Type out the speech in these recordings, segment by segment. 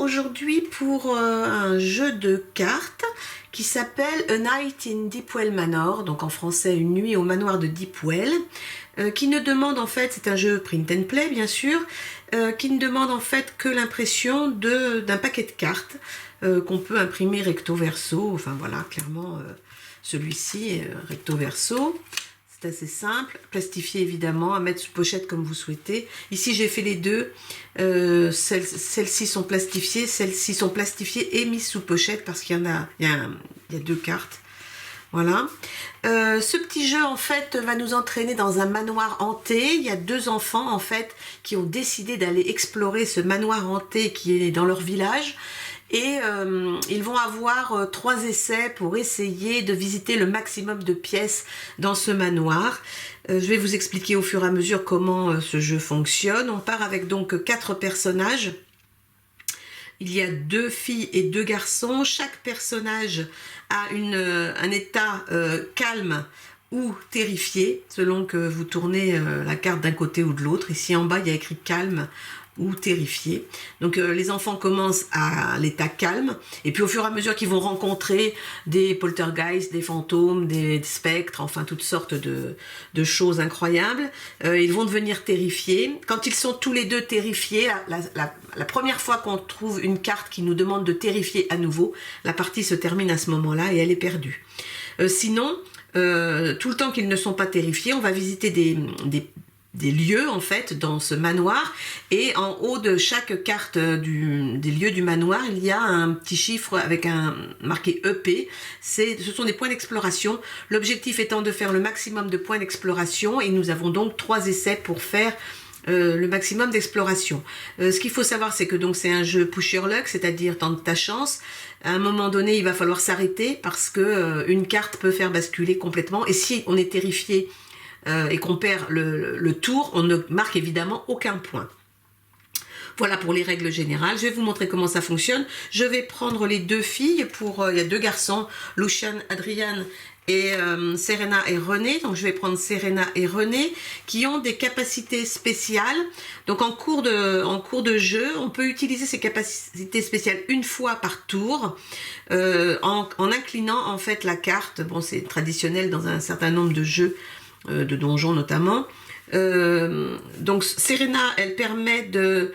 aujourd'hui pour un jeu de cartes qui s'appelle A Night in Deepwell Manor, donc en français Une nuit au manoir de Deepwell, qui ne demande en fait, c'est un jeu print and play bien sûr, qui ne demande en fait que l'impression d'un paquet de cartes qu'on peut imprimer recto verso, enfin voilà, clairement celui-ci est recto verso. C'est assez simple, plastifié évidemment, à mettre sous pochette comme vous souhaitez. Ici j'ai fait les deux, celles-ci sont plastifiées, celles-ci sont plastifiées et mises sous pochette parce qu'il y a deux cartes. Voilà. Ce petit jeu en fait va nous entraîner dans un manoir hanté. Il y a deux enfants en fait qui ont décidé d'aller explorer ce manoir hanté qui est dans leur village. Et ils vont avoir 3 essais pour essayer de visiter le maximum de pièces dans ce manoir. Je vais vous expliquer au fur et à mesure comment ce jeu fonctionne. On part avec donc 4 personnages. Il y a 2 filles et 2 garçons. Chaque personnage a un état calme ou terrifié, selon que vous tournez la carte d'un côté ou de l'autre. Ici en bas, il y a écrit calme ou terrifiés. Donc les enfants commencent à l'état calme, et puis au fur et à mesure qu'ils vont rencontrer des poltergeists, des fantômes, des spectres, enfin toutes sortes de choses incroyables, ils vont devenir terrifiés. Quand ils sont tous les deux terrifiés, la première fois qu'on trouve une carte qui nous demande de terrifier à nouveau, la partie se termine à ce moment-là et elle est perdue. Sinon, tout le temps qu'ils ne sont pas terrifiés, on va visiter des lieux en fait dans ce manoir, et en haut de chaque carte des lieux du manoir il y a un petit chiffre avec un marqué EP. Ce sont des points d'exploration, l'objectif étant de faire le maximum de points d'exploration, et nous avons donc 3 essais pour faire le maximum d'exploration. Ce qu'il faut savoir, c'est que donc c'est un jeu push your luck, c'est-à-dire tente ta chance. À un moment donné il va falloir s'arrêter parce que une carte peut faire basculer complètement, et si on est terrifié et qu'on perd le tour, on ne marque évidemment aucun point. Voilà pour les règles générales. Je vais vous montrer comment ça fonctionne. Je vais prendre les 2 filles, il y a 2 garçons, Lucian, Adrian et Serena et René. Donc je vais prendre Serena et René qui ont des capacités spéciales. Donc en cours de jeu, on peut utiliser ces capacités spéciales une fois par tour en inclinant en fait la carte. Bon, c'est traditionnel dans un certain nombre de jeux de donjons notamment. Donc Serena, elle permet de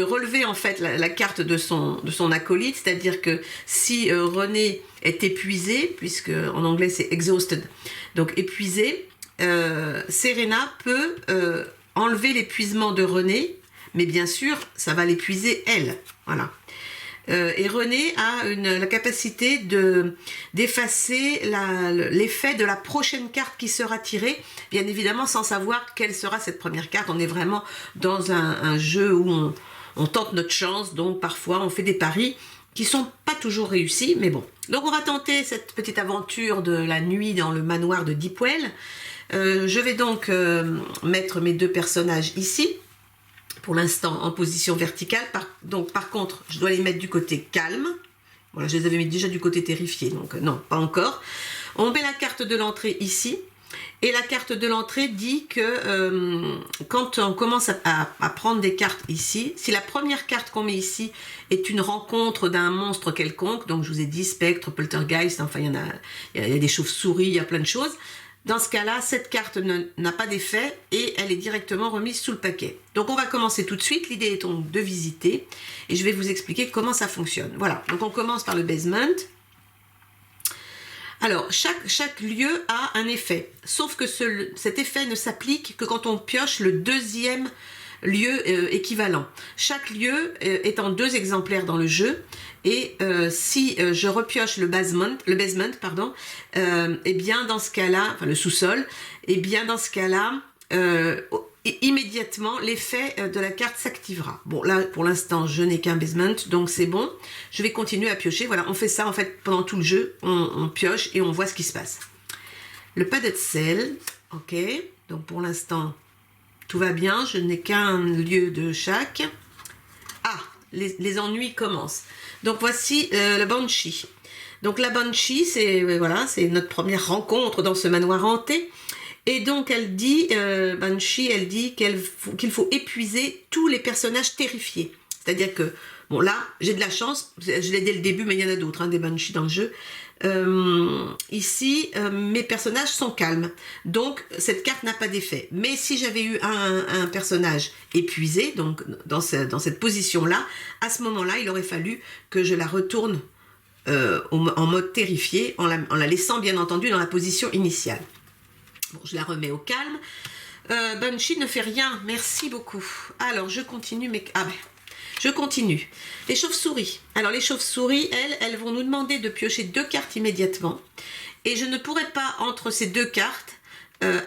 relever en fait la carte de son acolyte, c'est-à-dire que si René est épuisé, puisque en anglais c'est exhausted, donc épuisé, Serena peut enlever l'épuisement de René, mais bien sûr ça va l'épuiser elle, voilà. Et René a la capacité d'effacer l'effet de la prochaine carte qui sera tirée, bien évidemment sans savoir quelle sera cette première carte. On est vraiment dans un jeu où on tente notre chance, donc parfois on fait des paris qui sont pas toujours réussis, mais bon. Donc on va tenter cette petite aventure de la nuit dans le manoir de Deepwell. Je vais donc mettre mes 2 personnages ici, pour l'instant en position verticale. Par contre, je dois les mettre du côté calme. Voilà, je les avais mis déjà du côté terrifié, donc non, pas encore. On met la carte de l'entrée ici, et la carte de l'entrée dit que quand on commence à prendre des cartes ici, si la première carte qu'on met ici est une rencontre d'un monstre quelconque, donc je vous ai dit spectre, poltergeist, enfin il y a des chauves-souris, il y a plein de choses. Dans ce cas-là, cette carte n'a pas d'effet et elle est directement remise sous le paquet. Donc on va commencer tout de suite. L'idée est donc de visiter et je vais vous expliquer comment ça fonctionne. Voilà, donc on commence par le basement. Alors, chaque lieu a un effet, sauf que cet effet ne s'applique que quand on pioche le 2e lieu équivalent. Chaque lieu est en 2 exemplaires dans le jeu, et si je repioche le basement, et bien dans ce cas-là, enfin le sous-sol, et bien dans ce cas-là, immédiatement l'effet de la carte s'activera. Bon, là pour l'instant je n'ai qu'un basement, donc c'est bon. Je vais continuer à piocher. Voilà, on fait ça en fait pendant tout le jeu, on pioche et on voit ce qui se passe. Le padded cell, ok, donc pour l'instant tout va bien, je n'ai qu'un lieu de chaque. Ah, les ennuis commencent. Donc voici le Banshee. Donc la Banshee, c'est notre première rencontre dans ce manoir hanté. Et donc elle dit, Banshee, elle dit qu'il faut épuiser tous les personnages terrifiés. C'est-à-dire que Bon là, j'ai de la chance, je l'ai dès le début, mais il y en a d'autres, hein, des banshees dans le jeu. Ici, mes personnages sont calmes, donc cette carte n'a pas d'effet. Mais si j'avais eu un personnage épuisé, donc dans cette position-là, à ce moment-là, il aurait fallu que je la retourne en mode terrifié, en la laissant bien entendu dans la position initiale. Bon, je la remets au calme. Banshee ne fait rien, merci beaucoup. Alors, je continue, mais... Ah ben... Je continue. Les chauves-souris. Alors les chauves-souris, elles vont nous demander de piocher 2 cartes immédiatement. Et je ne pourrai pas, entre ces 2 cartes,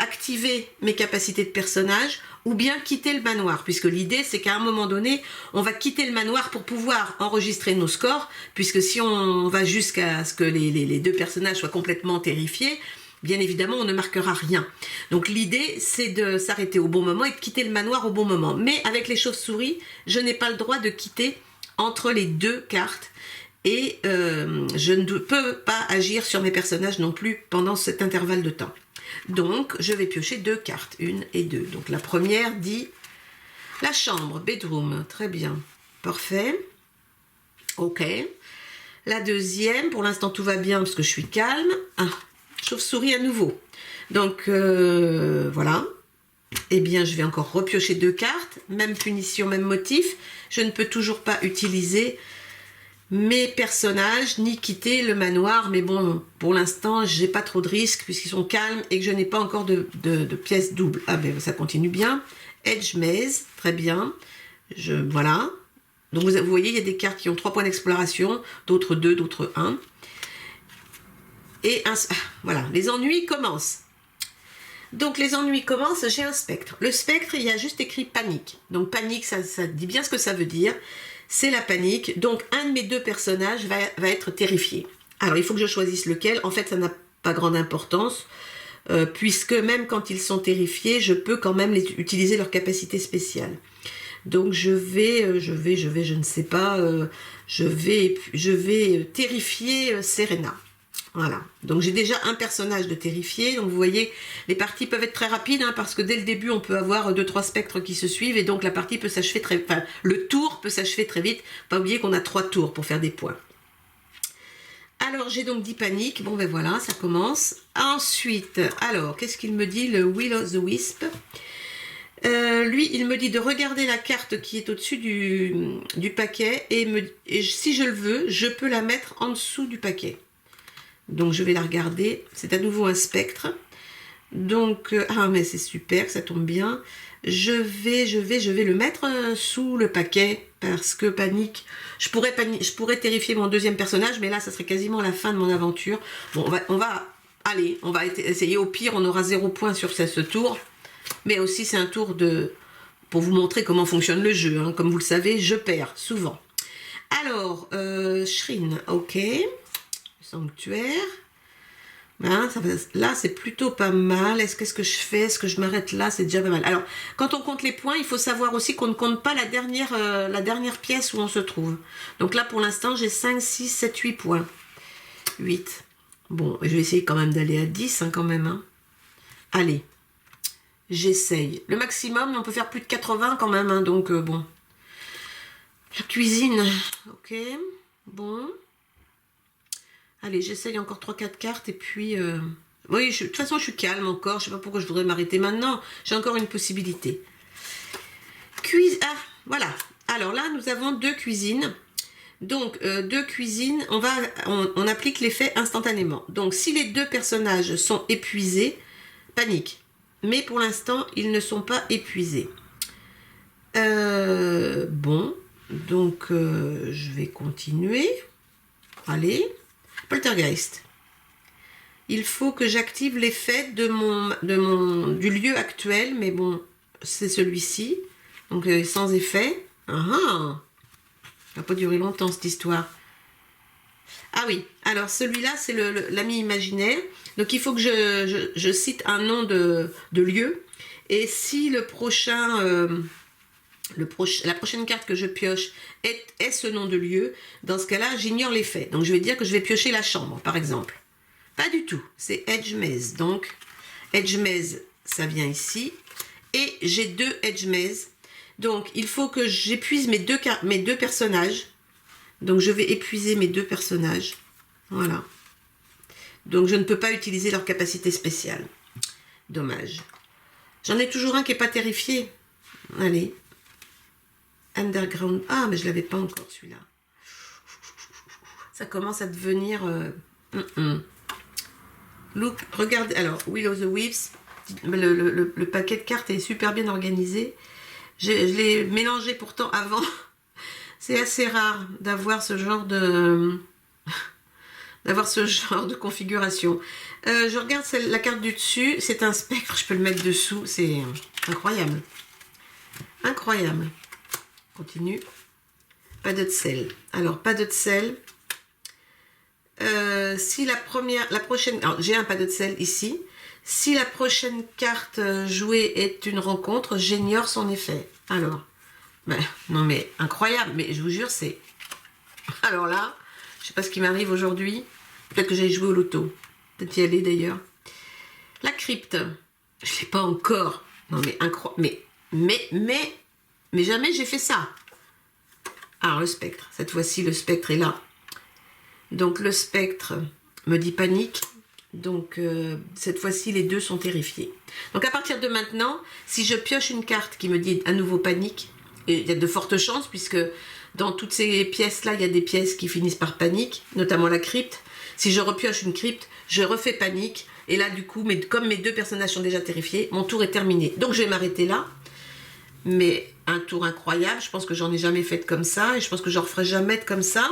activer mes capacités de personnage ou bien quitter le manoir. Puisque l'idée, c'est qu'à un moment donné, on va quitter le manoir pour pouvoir enregistrer nos scores. Puisque si on va jusqu'à ce que les 2 personnages soient complètement terrifiés, bien évidemment, on ne marquera rien. Donc l'idée, c'est de s'arrêter au bon moment et de quitter le manoir au bon moment. Mais avec les chauves-souris, je n'ai pas le droit de quitter entre les 2 cartes. Et je ne peux pas agir sur mes personnages non plus pendant cet intervalle de temps. Donc, je vais piocher 2 cartes, 1 et 2. Donc la première dit la chambre, bedroom. Très bien. Parfait. Ok. La deuxième, pour l'instant tout va bien parce que je suis calme. Ah. Chauve-souris à nouveau. Donc, voilà. Eh bien, je vais encore repiocher 2 cartes. Même punition, même motif. Je ne peux toujours pas utiliser mes personnages, ni quitter le manoir. Mais bon, pour l'instant, j'ai pas trop de risques puisqu'ils sont calmes et que je n'ai pas encore de pièces doubles. Ah ben, ça continue bien. Edge Maze, très bien. Voilà. Donc, vous voyez, il y a des cartes qui ont 3 points d'exploration, d'autres 2, d'autres 1. Et voilà, les ennuis commencent. Donc les ennuis commencent, j'ai un spectre. Le spectre, il y a juste écrit panique. Donc panique, ça dit bien ce que ça veut dire. C'est la panique. Donc un de mes 2 personnages va être terrifié. Alors il faut que je choisisse lequel. En fait, ça n'a pas grande importance. Puisque même quand ils sont terrifiés, je peux quand même utiliser leur capacité spéciale. Donc je ne sais pas, je vais terrifier Serena. Voilà, donc j'ai déjà un personnage de terrifié, donc vous voyez, les parties peuvent être très rapides, hein, parce que dès le début, on peut avoir 2-3 spectres qui se suivent, et donc la partie peut s'achever très... Enfin, le tour peut s'achever très vite, pas oublier qu'on a 3 tours pour faire des points. Alors, j'ai donc dit panique, bon ben voilà, ça commence. Ensuite, alors, qu'est-ce qu'il me dit, le Will of the Wisp? Lui, il me dit de regarder la carte qui est au-dessus du paquet, et si je le veux, je peux la mettre en dessous du paquet. Donc je vais la regarder, c'est à nouveau un spectre. Donc, ah mais c'est super, ça tombe bien. Je vais le mettre sous le paquet parce que panique. Je pourrais terrifier mon 2e personnage, mais là ça serait quasiment la fin de mon aventure. Bon, on va essayer. Au pire, on aura 0 point sur ce tour. Mais aussi c'est un tour pour vous montrer comment fonctionne le jeu. Hein. Comme vous le savez, je perds souvent. Alors, Shrine, ok. Sanctuaire. Hein, là, c'est plutôt pas mal. Qu'est-ce que je fais? Est-ce que je m'arrête là? C'est déjà pas mal. Alors, quand on compte les points, il faut savoir aussi qu'on ne compte pas la dernière pièce où on se trouve. Donc là, pour l'instant, j'ai 5, 6, 7, 8 points. 8. Bon, je vais essayer quand même d'aller à 10, hein, quand même. Hein. Allez. J'essaye. Le maximum, on peut faire plus de 80 quand même. Hein, donc, bon. La cuisine. Ok. Bon. Allez, j'essaye encore 3-4 cartes et puis... Oui, de toute façon, je suis calme encore. Je ne sais pas pourquoi je voudrais m'arrêter maintenant. J'ai encore une possibilité. Ah, voilà. Alors là, nous avons 2 cuisines. Donc, 2 cuisines, on applique l'effet instantanément. Donc, si les 2 personnages sont épuisés, panique. Mais pour l'instant, ils ne sont pas épuisés. Bon, donc, je vais continuer. Allez. Poltergeist. Il faut que j'active l'effet du lieu actuel, mais bon, c'est celui-ci. Donc sans effet. Ah, ça va pas durer longtemps cette histoire. Ah oui, alors celui-là, c'est l'ami imaginaire. Donc il faut que je cite un nom de lieu. Et si la prochaine carte que je pioche est ce nom de lieu, dans ce cas-là, j'ignore l'effet. Donc je vais dire que je vais piocher la chambre, par exemple. Pas du tout, c'est Edge Maze. Donc, Edge Maze, ça vient ici. Et j'ai 2 Edge Maze. Donc, il faut que j'épuise mes deux personnages. Donc, je vais épuiser mes deux personnages. Voilà. Donc, je ne peux pas utiliser leur capacité spéciale. Dommage. J'en ai toujours un qui n'est pas terrifié. Allez. Underground. Ah, mais je ne l'avais pas encore, celui-là. Ça commence à devenir... Look, regardez. Alors, Will of the Wisps. Le paquet de cartes est super bien organisé. Je l'ai mélangé pourtant avant. C'est assez rare d'avoir ce genre de... configuration. Je regarde la carte du dessus. C'est un spectre. Je peux le mettre dessous. C'est incroyable. Incroyable. Continue. Pas de sel. Alors, pas de sel. Si la prochaine... Alors, j'ai un pas de sel ici. Si la prochaine carte jouée est une rencontre, j'ignore son effet. Alors, non mais incroyable, mais je vous jure, c'est... Alors là, je sais pas ce qui m'arrive aujourd'hui. Peut-être que j'allais jouer au loto. Peut-être y aller d'ailleurs. La crypte, je l'ai pas encore. Non mais incroyable. Mais jamais j'ai fait ça. Alors le spectre, cette fois-ci le spectre est là. Donc le spectre me dit panique. Donc cette fois-ci les deux sont terrifiés. Donc à partir de maintenant, si je pioche une carte qui me dit à nouveau panique, et il y a de fortes chances puisque dans toutes ces pièces là il y a des pièces qui finissent par panique, notamment la crypte. Si je repioche une crypte, je refais panique et là du coup, comme mes deux personnages sont déjà terrifiés, mon tour est terminé. Donc je vais m'arrêter là. Mais un tour incroyable, je pense que j'en ai jamais fait comme ça et je pense que je ne referai jamais de comme ça.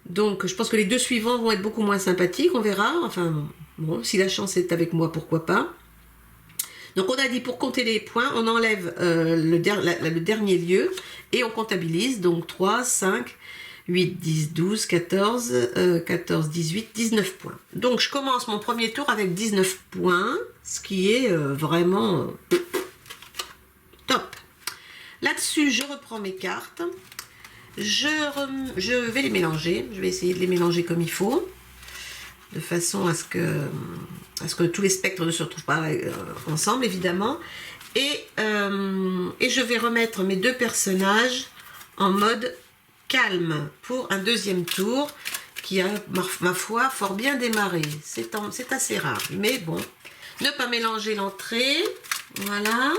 Donc je pense que les deux suivants vont être beaucoup moins sympathiques, on verra. Enfin bon, si la chance est avec moi, pourquoi pas. Donc on a dit pour compter les points, on enlève le dernier lieu et on comptabilise. Donc 3, 5, 8, 10, 12, 14, 14, 18, 19 points. Donc je commence mon premier tour avec 19 points, ce qui est vraiment top. Là-dessus, je reprends mes cartes. Je vais les mélanger. Je vais essayer de les mélanger comme il faut. De façon à ce que tous les spectres ne se retrouvent pas ensemble, évidemment. Et je vais remettre mes deux personnages en mode calme pour un deuxième tour qui a, ma foi, fort bien démarré. C'est assez rare. Mais bon, ne pas mélanger l'entrée. Voilà.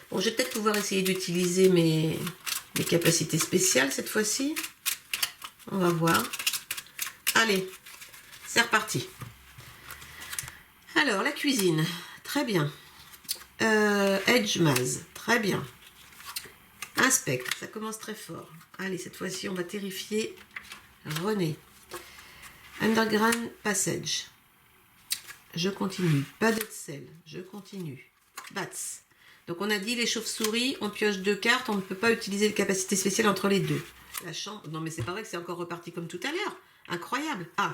Bon, je vais peut-être pouvoir essayer d'utiliser mes capacités spéciales cette fois-ci. On va voir. Allez, c'est reparti. Alors, la cuisine. Très bien. Edge Maze. Très bien. Un spectre. Ça commence très fort. Allez, cette fois-ci, on va terrifier René. Underground Passage. Je continue. Pas de sel. Je continue. Bats. Donc on a dit les chauves-souris, on pioche deux cartes, on ne peut pas utiliser les capacités spéciales entre les deux. La chance, non mais c'est pas vrai que c'est encore reparti comme tout à l'heure. Incroyable. Ah,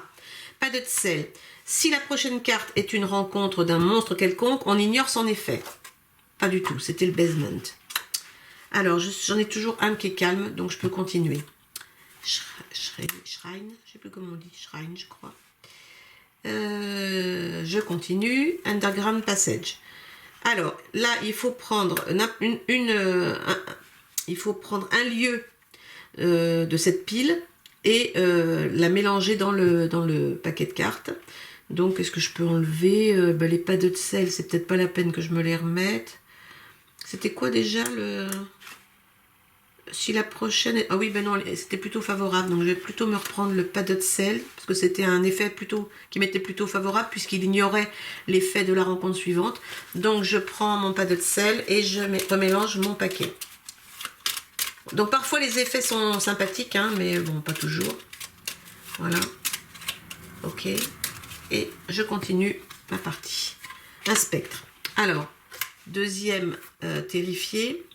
pas de sel. Si la prochaine carte est une rencontre d'un monstre quelconque, on ignore son effet. Pas du tout, c'était le basement. Alors j'en ai toujours un qui est calme, donc je peux continuer. Shrine, je sais plus comment on dit, Shrine je crois. Je continue. Underground Passage. Alors, là, il faut prendre il faut prendre un lieu de cette pile et la mélanger dans le paquet de cartes. Donc, est-ce que je peux enlever les pas de sel? C'est peut-être pas la peine que je me les remette. C'était quoi déjà le... Si la prochaine... Ah oui, ben non, c'était plutôt favorable. Donc, je vais plutôt me reprendre le pas de sel. Parce que c'était un effet plutôt qui m'était plutôt favorable. Puisqu'il ignorait l'effet de la rencontre suivante. Donc, je prends mon pas de sel et je remélange mon paquet. Donc, parfois, les effets sont sympathiques. Hein, mais bon, pas toujours. Voilà. Ok. Et je continue ma partie. Un spectre. Alors, deuxième terrifié.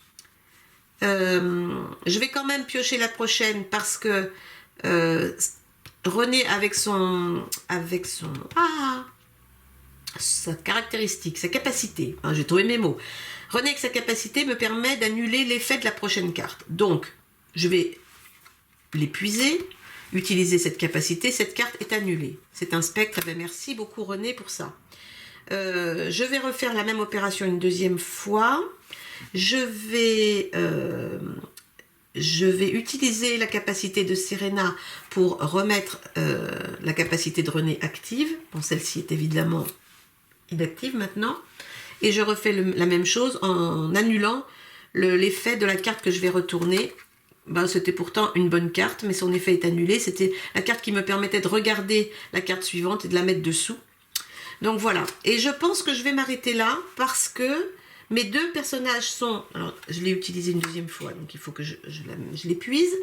Je vais quand même piocher la prochaine parce que René avec sa caractéristique, sa capacité, hein, j'ai trouvé mes mots. René avec sa capacité me permet d'annuler l'effet de la prochaine carte. Donc, je vais l'épuiser, utiliser cette capacité, cette carte est annulée. C'est un spectre, ben merci beaucoup René pour ça. Je vais refaire la même opération une deuxième fois. Je vais utiliser la capacité de Serena pour remettre la capacité de René active. Bon, celle-ci est évidemment inactive maintenant. Et je refais la même chose en annulant l'effet de la carte que je vais retourner. Ben, c'était pourtant une bonne carte, mais son effet est annulé. C'était la carte qui me permettait de regarder la carte suivante et de la mettre dessous. Donc voilà. Et je pense que je vais m'arrêter là parce que mes deux personnages sont... Alors, je l'ai utilisé une deuxième fois, donc il faut que je l'épuise.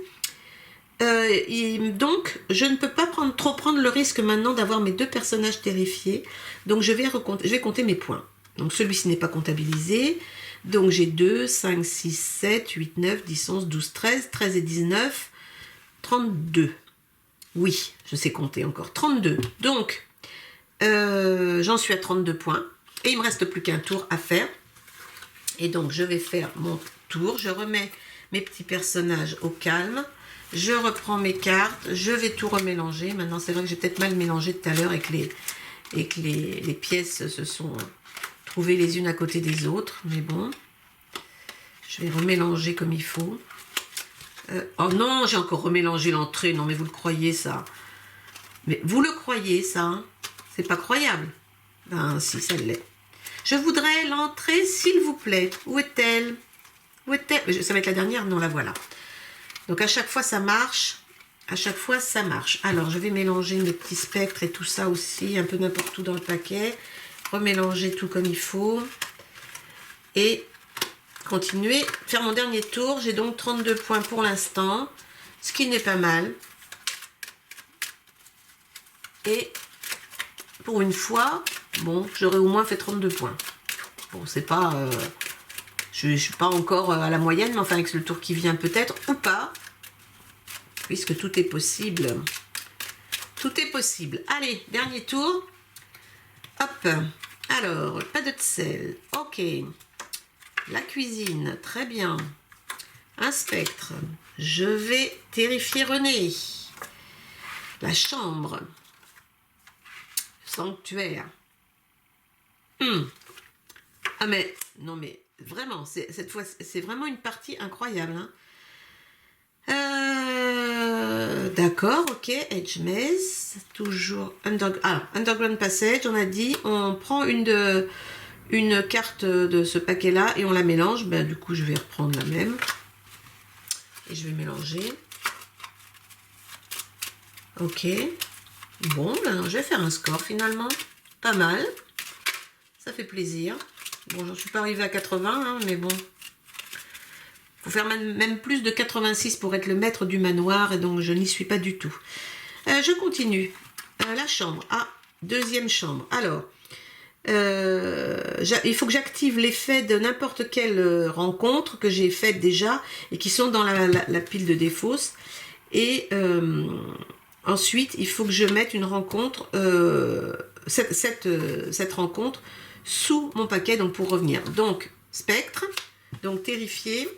Donc, je ne peux pas trop prendre le risque maintenant d'avoir mes deux personnages terrifiés. Donc, je vais compter mes points. Donc, celui-ci n'est pas comptabilisé. Donc, j'ai 2, 5, 6, 7, 8, 9, 10, 11, 12, 13, 13 et 19, 32. Oui, je sais compter encore. 32. Donc, j'en suis à 32 points. Et il ne me reste plus qu'un tour à faire. Et donc, je vais faire mon tour. Je remets mes petits personnages au calme. Je reprends mes cartes. Je vais tout remélanger. Maintenant, c'est vrai que j'ai peut-être mal mélangé tout à l'heure et que les pièces se sont trouvées les unes à côté des autres. Mais bon, je vais remélanger comme il faut. Oh non, j'ai encore remélangé l'entrée. Non, mais vous le croyez, ça? Mais vous le croyez, ça, hein? C'est pas croyable. Ben, si, ça l'est. Je voudrais l'entrée, s'il vous plaît. Où est-elle? Où est-elle? Ça va être la dernière? Non, la voilà. Donc, à chaque fois, ça marche. À chaque fois, ça marche. Alors, je vais mélanger mes petits spectres et tout ça aussi, un peu n'importe où dans le paquet. Remélanger tout comme il faut. Et continuer. Faire mon dernier tour. J'ai donc 32 points pour l'instant. Ce qui n'est pas mal. Et pour une fois... Bon, j'aurais au moins fait 32 points. Bon, c'est pas... je ne suis pas encore à la moyenne, mais enfin avec le tour qui vient peut-être, ou pas. Puisque tout est possible. Tout est possible. Allez, dernier tour. Hop. Alors, pas de sel. Ok. La cuisine, très bien. Un spectre. Je vais terrifier René. La chambre. Sanctuaire. Ah mais, non mais, vraiment, cette fois, c'est vraiment une partie incroyable. Hein. D'accord, ok, Edge Maze, toujours, Underground Passage, on a dit, on prend une carte de ce paquet-là et on la mélange. Ben, du coup, je vais reprendre la même. Et je vais mélanger. Ok. Bon, ben, je vais faire un score finalement. Pas mal. Ça fait plaisir. Bon, j'en suis pas arrivée à 80, hein, mais bon. Faut faire même plus de 86 pour être le maître du manoir, et donc je n'y suis pas du tout. Je continue. La chambre. Ah, deuxième chambre. Alors, il faut que j'active l'effet de n'importe quelle rencontre que j'ai faite déjà, et qui sont dans la pile de défausse. Et ensuite, il faut que je mette une rencontre, cette rencontre, sous mon paquet, donc pour revenir. Donc, spectre, donc terrifié.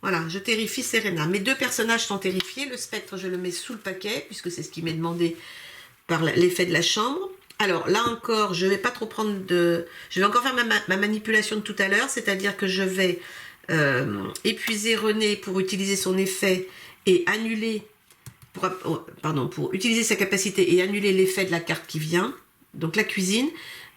Voilà, je terrifie Serena. Mes deux personnages sont terrifiés. Le spectre, je le mets sous le paquet, puisque c'est ce qui m'est demandé par l'effet de la chambre. Alors, là encore, je ne vais pas trop prendre de... Je vais encore faire ma manipulation de tout à l'heure, c'est-à-dire que je vais épuiser René pour utiliser son effet et annuler... pour utiliser sa capacité et annuler l'effet de la carte qui vient. Donc, la cuisine...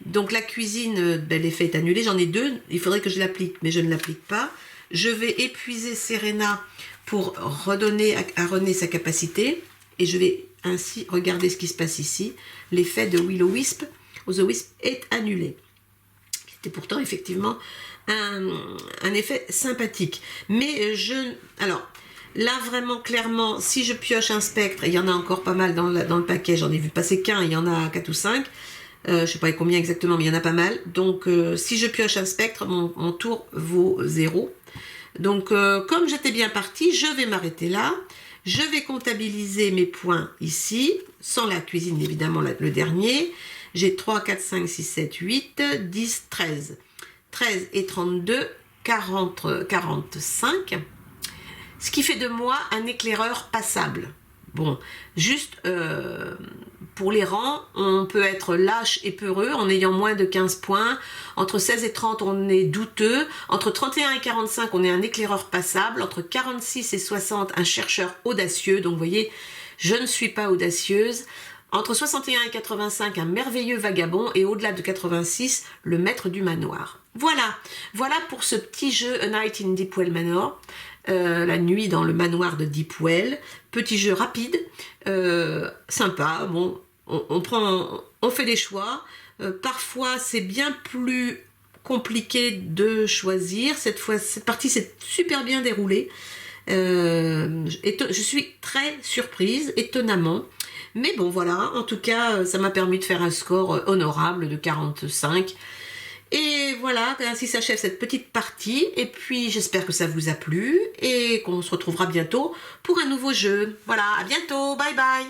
Donc la cuisine, ben, l'effet est annulé, j'en ai deux, il faudrait que je l'applique, mais je ne l'applique pas. Je vais épuiser Serena pour redonner à René sa capacité, et je vais ainsi regarder ce qui se passe ici. L'effet de Will-O-Wisp, The Wisp est annulé. C'était pourtant effectivement un effet sympathique. Mais alors, là vraiment clairement, si je pioche un spectre, et il y en a encore pas mal dans le paquet, j'en ai vu passer qu'un, il y en a 4 ou 5, je ne sais pas combien exactement, mais il y en a pas mal. Donc, si je pioche un spectre, mon tour vaut 0. Donc, comme j'étais bien partie, je vais m'arrêter là. Je vais comptabiliser mes points ici, sans la cuisine, évidemment, le dernier. J'ai 3, 4, 5, 6, 7, 8, 10, 13. 13 et 32, 45. Ce qui fait de moi un éclaireur passable. Bon, juste pour les rangs, on peut être lâche et peureux en ayant moins de 15 points. Entre 16 et 30, on est douteux. Entre 31 et 45, on est un éclaireur passable. Entre 46 et 60, un chercheur audacieux. Donc vous voyez, je ne suis pas audacieuse. Entre 61 et 85, un merveilleux vagabond. Et au-delà de 86, le maître du manoir. Voilà pour ce petit jeu A Night in Deepwell Manor. La nuit dans le manoir de Deepwell. Petit jeu rapide, sympa. Bon, on fait des choix. Parfois, c'est bien plus compliqué de choisir. Cette partie s'est super bien déroulée. Je suis très surprise, étonnamment. Mais bon, voilà. En tout cas, ça m'a permis de faire un score honorable de 45. Et voilà, ainsi s'achève cette petite partie. Et puis, j'espère que ça vous a plu et qu'on se retrouvera bientôt pour un nouveau jeu. Voilà, à bientôt. Bye bye.